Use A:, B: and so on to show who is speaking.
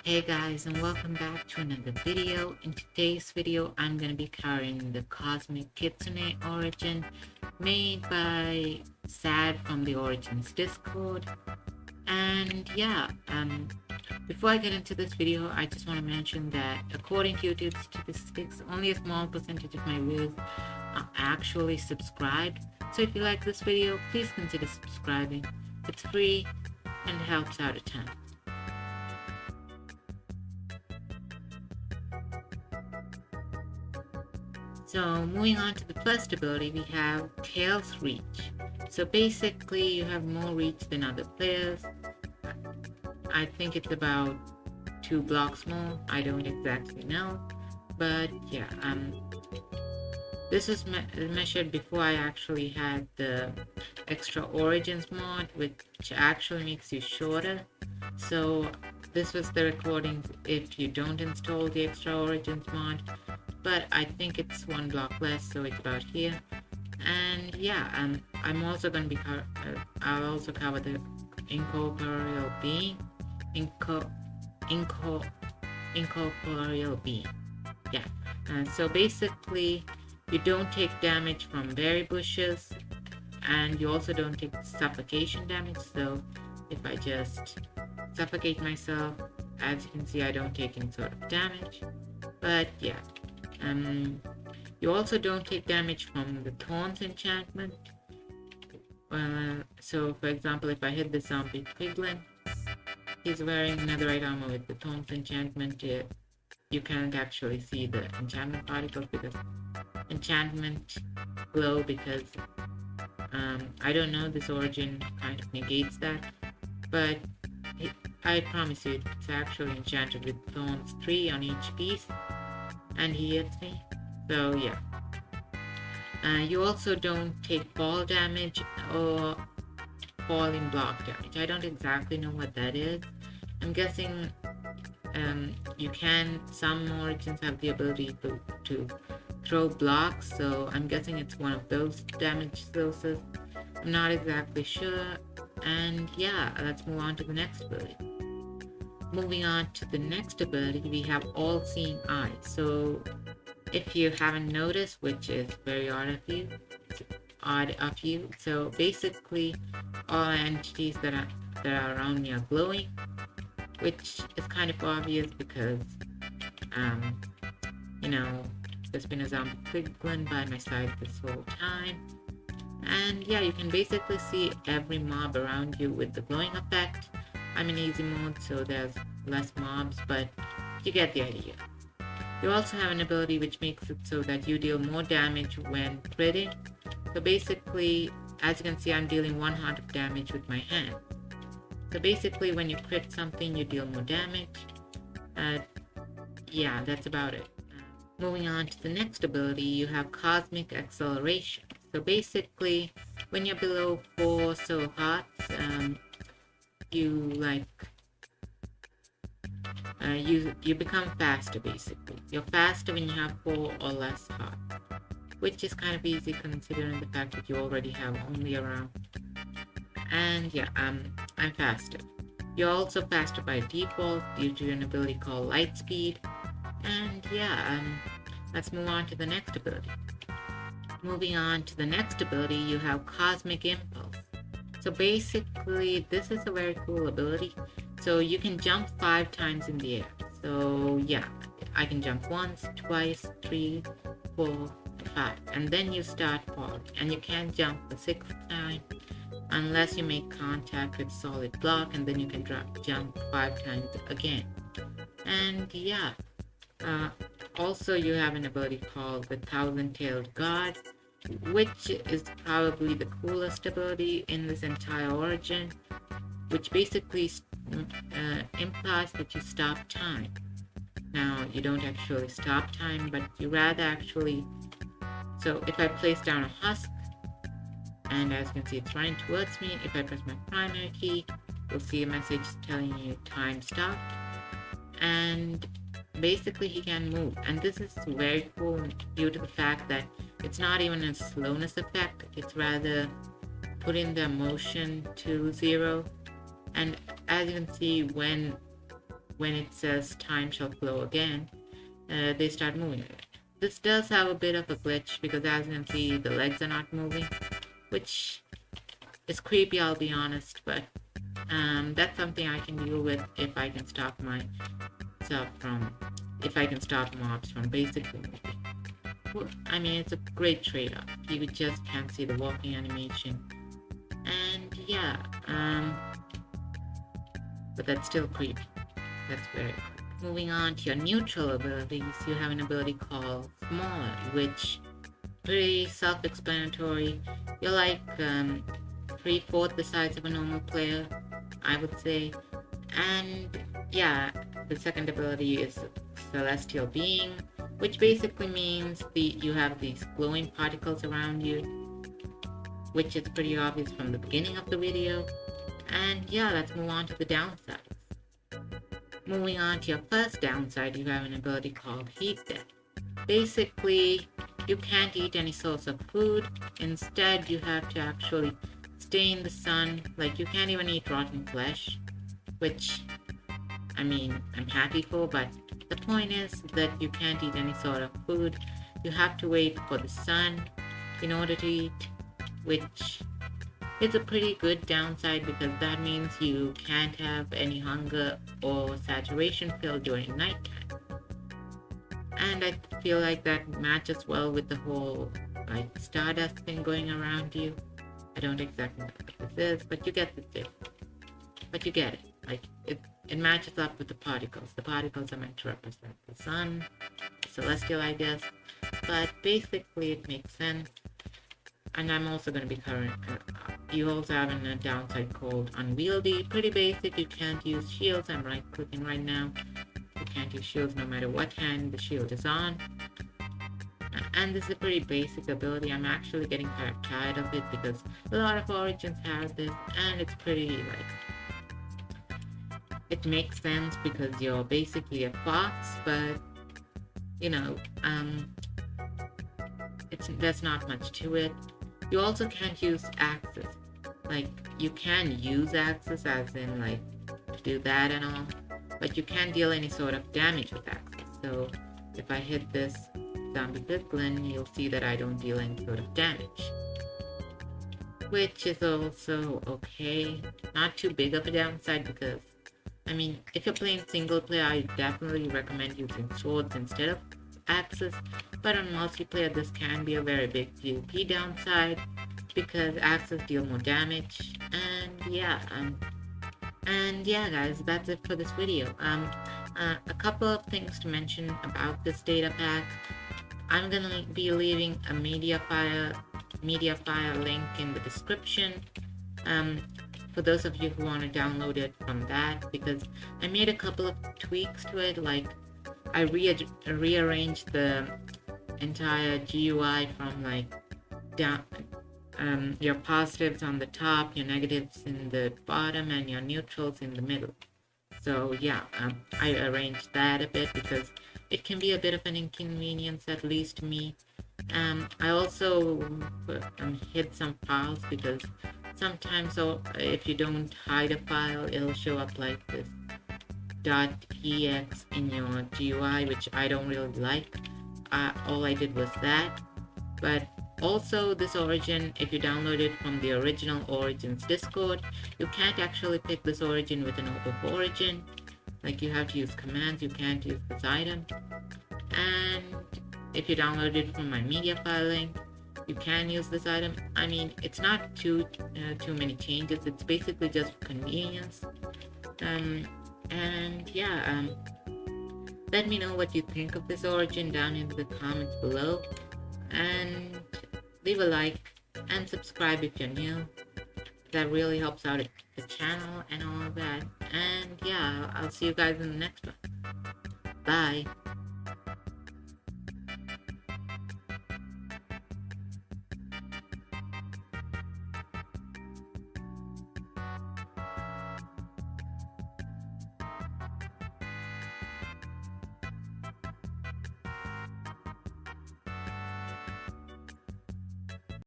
A: Hey guys, and welcome back to another video. In today's video, I'm going to be covering the Cosmic Kitsune origin made by Sad from the Origins Discord. And yeah, before I get into this video, I just want to mention that according to YouTube statistics, only a small percentage of my viewers are actually subscribed. So if you like this video, please consider subscribing. It's free and helps out a ton. So moving on to the first ability, we have Tails Reach. So basically you have more reach than other players. I think it's about 2 blocks more. I don't exactly know. But yeah, this was measured before I actually had the extra origins mod, which actually makes you shorter. So this was the recordings if you don't install the extra origins mod. But I think it's 1 block less, so it's about here. And yeah, I'm also going to be I'll also cover the incorporeal being. Incorporeal being. Yeah. So basically, you don't take damage from berry bushes, and you also don't take suffocation damage. So if I just suffocate myself, as you can see, I don't take any sort of damage. But yeah. You also don't take damage from the Thorns enchantment. So for example, if I hit the zombie piglin, he's wearing netherite armor with the Thorns enchantment. You can't actually see the enchantment particles because enchantment glow because I don't know, this origin kind of negates that, but I promise you it's actually enchanted with Thorns 3 on each piece. And he hits me. So yeah. You also don't take fall damage or falling block damage. I don't exactly know what that is. I'm guessing you can, some origins have the ability to throw blocks, so I'm guessing it's one of those damage sources. I'm not exactly sure. And yeah, let's move on to the next ability. Moving on to the next ability, we have All-Seeing Eye. So if you haven't noticed, which is very odd of you, so basically all entities that are around me are glowing, which is kind of obvious because you know, there's been a zombie piglin by my side this whole time. And yeah, you can basically see every mob around you with the glowing effect. I'm in easy mode, so there's less mobs, but you get the idea. You also have an ability which makes it so that you deal more damage when critting. So basically, as you can see, I'm dealing 1 heart of damage with my hand. So basically, when you crit something, you deal more damage. Yeah, that's about it. Moving on to the next ability, you have Cosmic Acceleration. So basically, when you're below 4 soul hearts, you become faster. Basically, you're faster when you have 4 or less hearts, which is kind of easy considering the fact that you already have only around. And yeah, I'm faster. You're also faster by default due to an ability called Light Speed. And yeah, let's move on to the next ability. Moving on to the next ability, you have Cosmic Impulse. So basically, this is a very cool ability. So you can jump 5 times in the air. So yeah, I can jump once, twice, 3, 4, 5. And then you start falling. And you can't jump the 6th time unless you make contact with solid block. And then you can jump 5 times again. And yeah, also you have an ability called the Thousand-Tailed God, which is probably the coolest ability in this entire origin, which basically implies that you stop time. Now, you don't actually stop time, but you rather actually... So if I place down a husk, and as you can see, it's running towards me, if I press my primary key, you'll see a message telling you time stopped. And basically he can move. And this is very cool due to the fact that it's not even a slowness effect, it's rather putting the motion to 0. And as you can see, when when it says time shall flow again, they start moving again. This does have a bit of a glitch because as you can see, the legs are not moving, which is creepy, I'll be honest, but that's something I can deal with if I can stop mobs from basically moving. Well, I mean, it's a great trade-off. You just can't see the walking animation, and yeah, but that's still creepy. That's very creepy. Moving on to your neutral abilities, you have an ability called Smaller, which pretty self-explanatory. You're like 3/4 the size of a normal player, I would say. And yeah, the second ability is Celestial Being, which basically means you have these glowing particles around you, which is pretty obvious from the beginning of the video. And yeah, let's move on to the downsides. Moving on to your first downside, you have an ability called Heat Death. Basically, you can't eat any source of food. Instead, you have to actually stay in the sun. Like, you can't even eat rotten flesh, which, I mean, I'm happy for, but the point is that you can't eat any sort of food. You have to wait for the sun in order to eat, which is a pretty good downside because that means you can't have any hunger or saturation feel during nighttime. And I feel like that matches well with the whole like stardust thing going around you. I don't exactly know what this is, but you get the thing. But you get it. Like it matches up with the particles. The particles are meant to represent the sun, the celestial, I guess. But basically, it makes sense. And I'm also going to be covering. You also have a downside called Unwieldy. Pretty basic. You can't use shields. I'm right-clicking right now. You can't use shields no matter what hand the shield is on. And this is a pretty basic ability. I'm actually getting kind of tired of it because a lot of Origins have this, and it's pretty like it makes sense because you're basically a fox, but you know, there's not much to it. You also can't use axes. Like, you can use axes as in like to do that and all, but you can't deal any sort of damage with axes. So if I hit this zombie piglin, you'll see that I don't deal any sort of damage, which is also okay. Not too big of a downside because, I mean, if you're playing single player, I definitely recommend using swords instead of axes. But on multiplayer, this can be a very big PvP downside because axes deal more damage. And yeah, guys, that's it for this video. A couple of things to mention about this data pack. I'm gonna be leaving a MediaFire link in the description. For those of you who want to download it from that, because I made a couple of tweaks to it, like I rearranged the entire GUI from like down, your positives on the top, your negatives in the bottom, and your neutrals in the middle. So yeah, I arranged that a bit because it can be a bit of an inconvenience, at least to me. I also hid some files because sometimes if you don't hide a file, it'll show up like this .ex in your GUI, which I don't really like. All I did was that. But also this origin, if you download it from the original Origins Discord, you can't actually pick this origin with an open origin. Like, you have to use commands, you can't use this item. And if you download it from my MediaFire link, you can use this item. I mean, it's not too many changes. It's basically just convenience. And yeah, let me know what you think of this origin down in the comments below, and leave a like and subscribe if you're new. That really helps out the channel and all of that. And yeah, I'll see you guys in the next one. Bye.